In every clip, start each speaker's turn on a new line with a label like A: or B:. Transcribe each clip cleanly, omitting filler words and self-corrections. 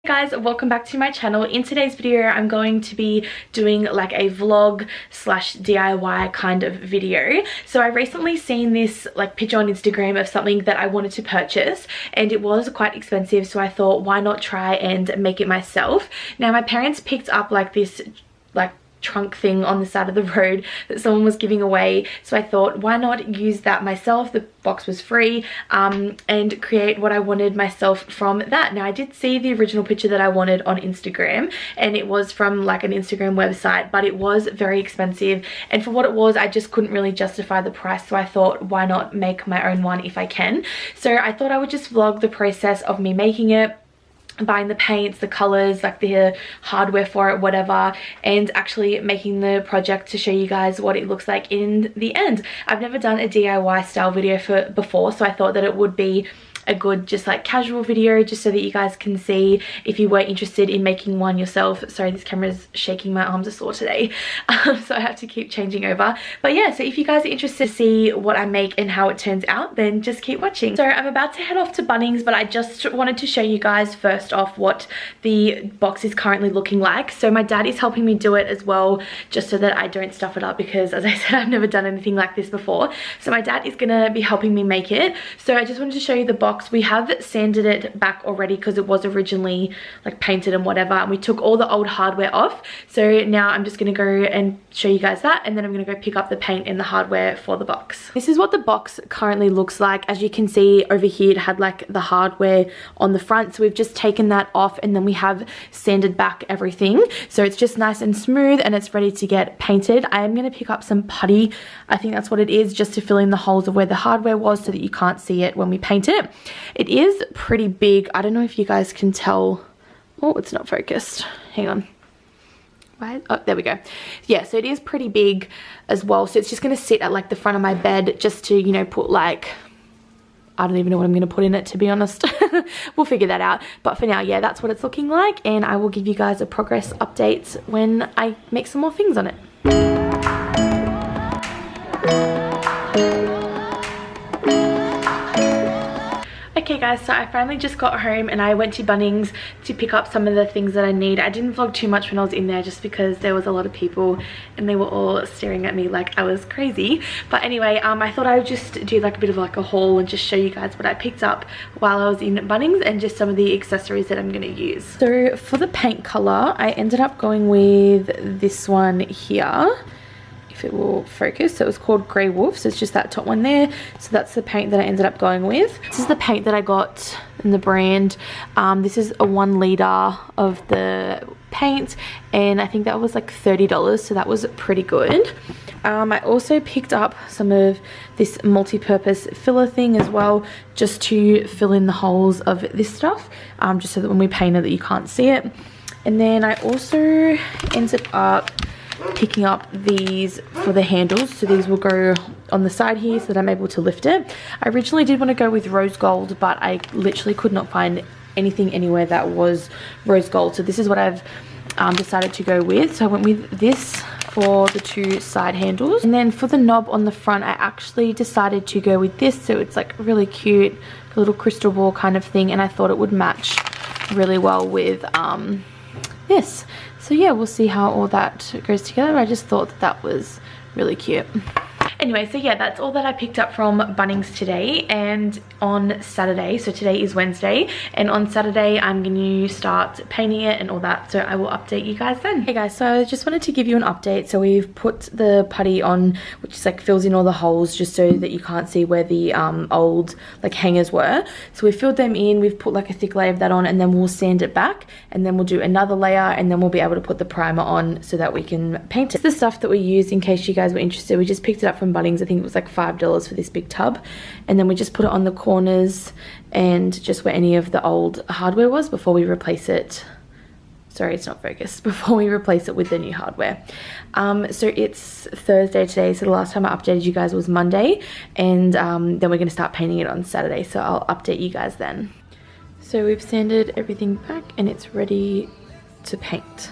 A: Guys, welcome back to my channel. In today's video I'm going to be doing like a vlog slash DIY kind of video. So I recently seen this like picture on Instagram of something that I wanted to purchase, and it was quite expensive, so I thought why not try and make it myself. Now my parents picked up like this trunk thing on the side of the road that someone was giving away, so I thought why not use that myself. The box was free, and create what I wanted myself from that. Now I did see the original picture that I wanted on Instagram, and it was from like an Instagram website, but it was very expensive, and for what it was I just couldn't really justify the price, so I thought why not make my own one if I can. So I thought I would just vlog the process of me making it, buying the paints, the colors, like the hardware for it, whatever, and actually making the project to show you guys what it looks like in the end. I've never done a DIY style video before, so I thought that it would be a good just like casual video just so that you guys can see if you were interested in making one yourself. Sorry, this camera's shaking, my arms are sore today, so I have to keep changing over. But yeah, so if you guys are interested to see what I make and how it turns out, then just keep watching. So I'm about to head off to Bunnings, but I just wanted to show you guys first off what the box is currently looking like. So my dad is helping me do it as well, just so that I don't stuff it up, because as I said, I've never done anything like this before. So my dad is gonna be helping me make it. So I just wanted to show you the box. We have sanded it back already because it was originally like painted and whatever, and we took all the old hardware off. So now I'm just gonna go and show you guys that, and then I'm gonna go pick up the paint and the hardware for the box. This is what the box currently looks like. As you can see over here, it had like the hardware on the front, so we've just taken that off, and then we have sanded back everything, so it's just nice and smooth and it's ready to get painted. I am gonna pick up some putty, I think that's what it is, just to fill in the holes of where the hardware was so that you can't see it when we paint it. It is pretty big. I don't know if you guys can tell. Oh, it's not focused. Hang on. Right. Oh, there we go. Yeah, so it is pretty big as well. So it's just going to sit at like the front of my bed just to, you know, put like, I don't even know what I'm going to put in it, to be honest. We'll figure that out. But for now, yeah, that's what it's looking like. And I will give you guys a progress update when I make some more things on it. Okay guys, so I finally just got home and I went to Bunnings to pick up some of the things that I need. I didn't vlog too much when I was in there just because there was a lot of people and they were all staring at me like I was crazy. But anyway, I thought I would just do like a bit of like a haul and just show you guys what I picked up while I was in Bunnings and just some of the accessories that I'm going to use. So for the paint color, I ended up going with this one here. If it will focus. So it was called Grey Wolf, so it's just that top one there. So that's the paint that I ended up going with. This is the paint that I got in the brand. This is a 1 litre of the paint, and I think that was like $30, so that was pretty good. I also picked up some of this multi-purpose filler thing as well, just to fill in the holes of this stuff, just so that when we paint it that you can't see it. And then I also ended up picking up these for the handles, so these will go on the side here so that I'm able to lift it. I originally did want to go with rose gold, but I literally could not find anything anywhere that was rose gold, so this is what I've decided to go with. So I went with this for the 2 side handles, and then for the knob on the front I actually decided to go with this, so it's like really cute, a little crystal ball kind of thing, and I thought it would match really well with this. So yeah, we'll see how all that goes together. I just thought that that was really cute. Anyway, so yeah, that's all that I picked up from Bunnings today and on Saturday. So today is Wednesday, and on Saturday I'm going to start painting it and all that, so I will update you guys then. Hey guys, so I just wanted to give you an update. So we've put the putty on, which is like fills in all the holes just so that you can't see where the old like hangers were. So we filled them in, we've put like a thick layer of that on, and then we'll sand it back, and then we'll do another layer, and then we'll be able to put the primer on so that we can paint it. It's the stuff that we use in case you guys were interested. We just picked it up from Bunnings. I think it was like $5 for this big tub, and then we just put it on the corners and just where any of the old hardware was before we replace it. Sorry, it's not focused. Before we replace it with the new hardware. So it's Thursday today, so the last time I updated you guys was Monday, and then we're going to start painting it on Saturday, so I'll update you guys then. So we've sanded everything back and it's ready to paint.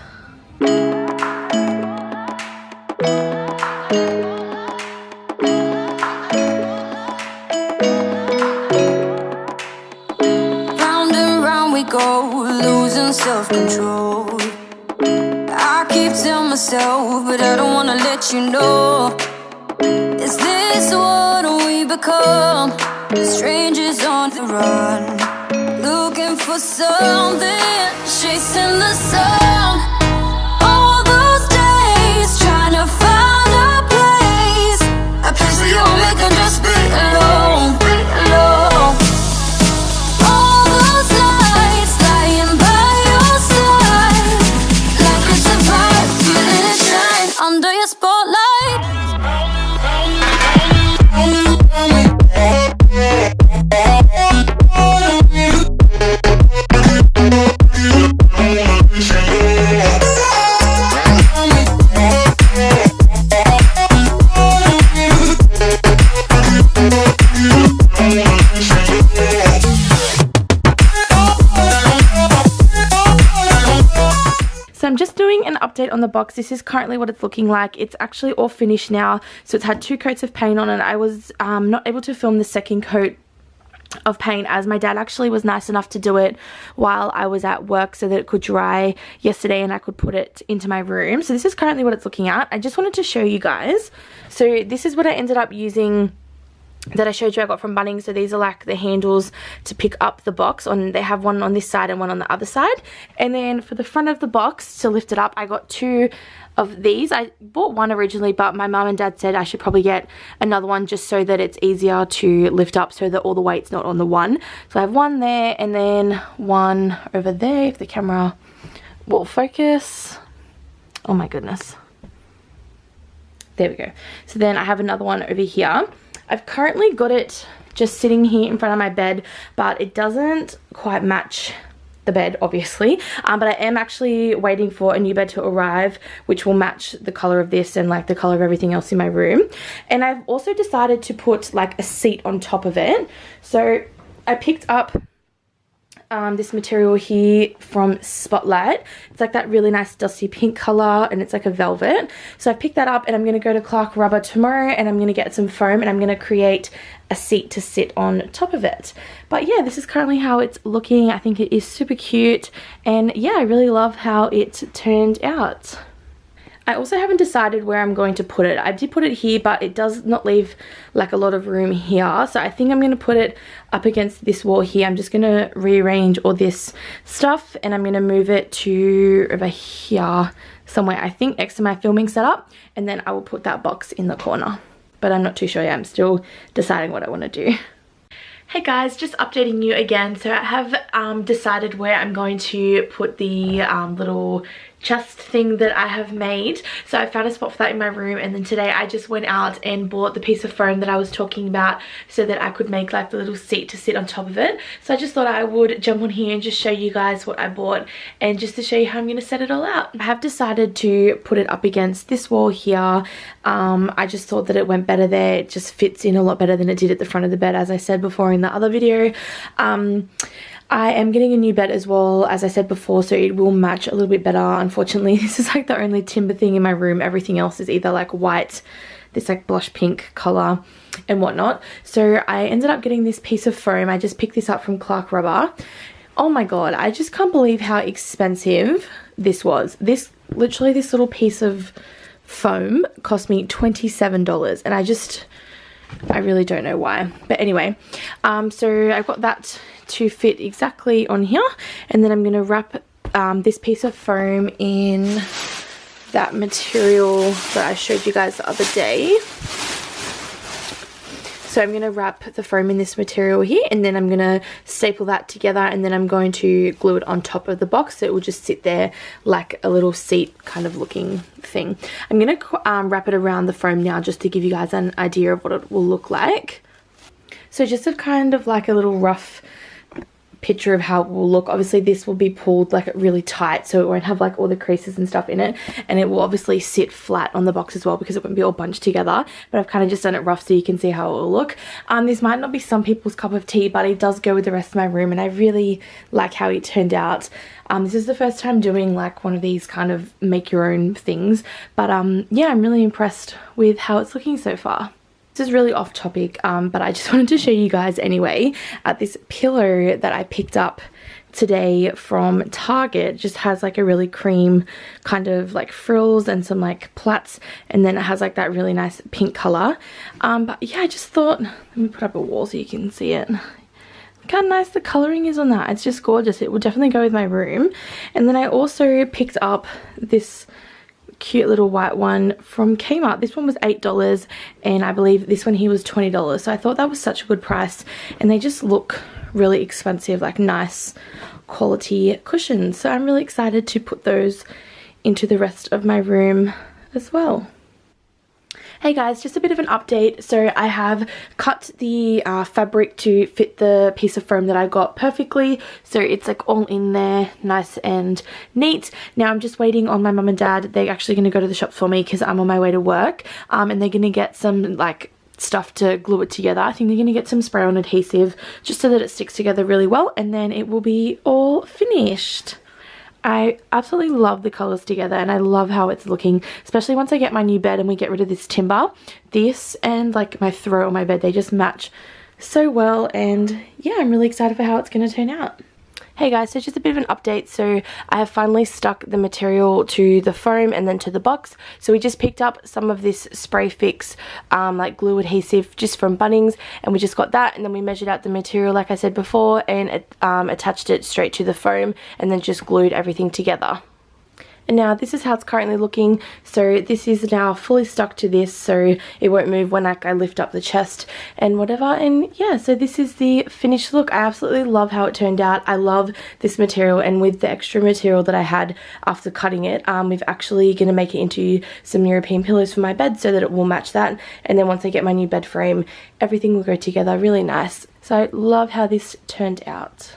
B: Round and round we go, losing self-control. I keep telling myself, but I don't wanna let you know. Is this what we become? Strangers on the run, looking for something, chasing the sun. All those days trying to find a place where you'll make her just be alone, alone. All those nights lying by your side, like it's a vibe, feeling it shine under your spotlight.
A: So I'm just doing an update on the box. This is currently what it's looking like. It's actually all finished now. So it's had 2 coats of paint on it. I was not able to film the second coat of paint, as my dad actually was nice enough to do it while I was at work so that it could dry yesterday and I could put it into my room. So this is currently what it's looking at. I just wanted to show you guys. So this is what I ended up using that I showed you I got from Bunnings. So these are like the handles to pick up the box on. They have one on this side and one on the other side. And then for the front of the box to lift it up, I got 2 of these. I bought one originally, but my mum and dad said I should probably get another one just so that it's easier to lift up, so that all the weight's not on the one. So I have one there and then one over there, if the camera will focus. Oh my goodness. There we go. So then I have another one over here. I've currently got it just sitting here in front of my bed, but it doesn't quite match the bed, obviously, but I am actually waiting for a new bed to arrive, which will match the color of this and like the color of everything else in my room. And I've also decided to put like a seat on top of it. So I picked up this material here from Spotlight. It's like that really nice dusty pink color and it's like a velvet. So I picked that up and I'm going to go to Clark Rubber tomorrow and I'm going to get some foam and I'm going to create a seat to sit on top of it. But yeah, this is currently how it's looking. I think it is super cute and yeah, I really love how it turned out. I also haven't decided where I'm going to put it. I did put it here, but it does not leave like a lot of room here. So I think I'm going to put it up against this wall here. I'm just going to rearrange all this stuff and I'm going to move it to over here somewhere, I think next to my filming setup. And then I will put that box in the corner. But I'm not too sure yet. I'm still deciding what I want to do. Hey guys, just updating you again. So I have decided where I'm going to put the little chest thing that I have made. So I found a spot for that in my room, and then today I just went out and bought the piece of foam that I was talking about so that I could make like the little seat to sit on top of it. So I just thought I would jump on here and just show you guys what I bought and just to show you how I'm going to set it all out. I have decided to put it up against this wall here. I just thought that it went better there. It just fits in a lot better than it did at the front of the bed, as I said before in the other video. I am getting a new bed as well, as I said before, so it will match a little bit better. Unfortunately, this is like the only timber thing in my room. Everything else is either like white, this like blush pink color and whatnot. So I ended up getting this piece of foam. I just picked this up from Clark Rubber. Oh my god, I just can't believe how expensive this was. Literally this little piece of foam cost me $27 and I really don't know why, but anyway, so I've got that to fit exactly on here, and then I'm going to wrap this piece of foam in that material that I showed you guys the other day. So I'm going to wrap the foam in this material here, and then I'm going to staple that together, and then I'm going to glue it on top of the box so it will just sit there like a little seat kind of looking thing. I'm going to wrap it around the foam now just to give you guys an idea of what it will look like. So just a kind of like a little rough picture of how it will look. Obviously this will be pulled like really tight so it won't have like all the creases and stuff in it, and it will obviously sit flat on the box as well because it won't be all bunched together, but I've kind of just done it rough so you can see how it will look. This might not be some people's cup of tea, but it does go with the rest of my room and I really like how it turned out. This is the first time doing like one of these kind of make your own things, but yeah, I'm really impressed with how it's looking so far. This is really off topic, but I just wanted to show you guys anyway this pillow that I picked up today from Target. It just has like a really cream kind of like frills and some like plaits, and then it has like that really nice pink color. But yeah, I just thought, let me put up a wall so you can see it. Look how nice the coloring is on that. It's just gorgeous. It will definitely go with my room. And then I also picked up this cute little white one from Kmart. This one was $8 and I believe this one here was $20. So I thought that was such a good price, and they just look really expensive, like nice quality cushions. So I'm really excited to put those into the rest of my room as well. Hey guys, just a bit of an update. So I have cut the fabric to fit the piece of foam that I got perfectly. So it's like all in there, nice and neat. Now I'm just waiting on my mum and dad. They're actually going to go to the shop for me because I'm on my way to work. And they're going to get some like stuff to glue it together. I think they're going to get some spray on adhesive just so that it sticks together really well, and then it will be all finished. I absolutely love the colours together, and I love how it's looking, especially once I get my new bed and we get rid of this timber. This and like my throw on my bed, they just match so well, and yeah, I'm really excited for how it's going to turn out. Hey guys, so just a bit of an update. So I have finally stuck the material to the foam and then to the box. So we just picked up some of this Spray Fix like glue adhesive just from Bunnings, and we just got that, and then we measured out the material like I said before, and attached it straight to the foam and then just glued everything together. And now this is how it's currently looking. So this is now fully stuck to this, so it won't move when like I lift up the chest and whatever. And yeah, so this is the finished look. I absolutely love how it turned out. I love this material, and with the extra material that I had after cutting it, we've actually going to make it into some European pillows for my bed so that it will match that. And then once I get my new bed frame, everything will go together really nice. So I love how this turned out.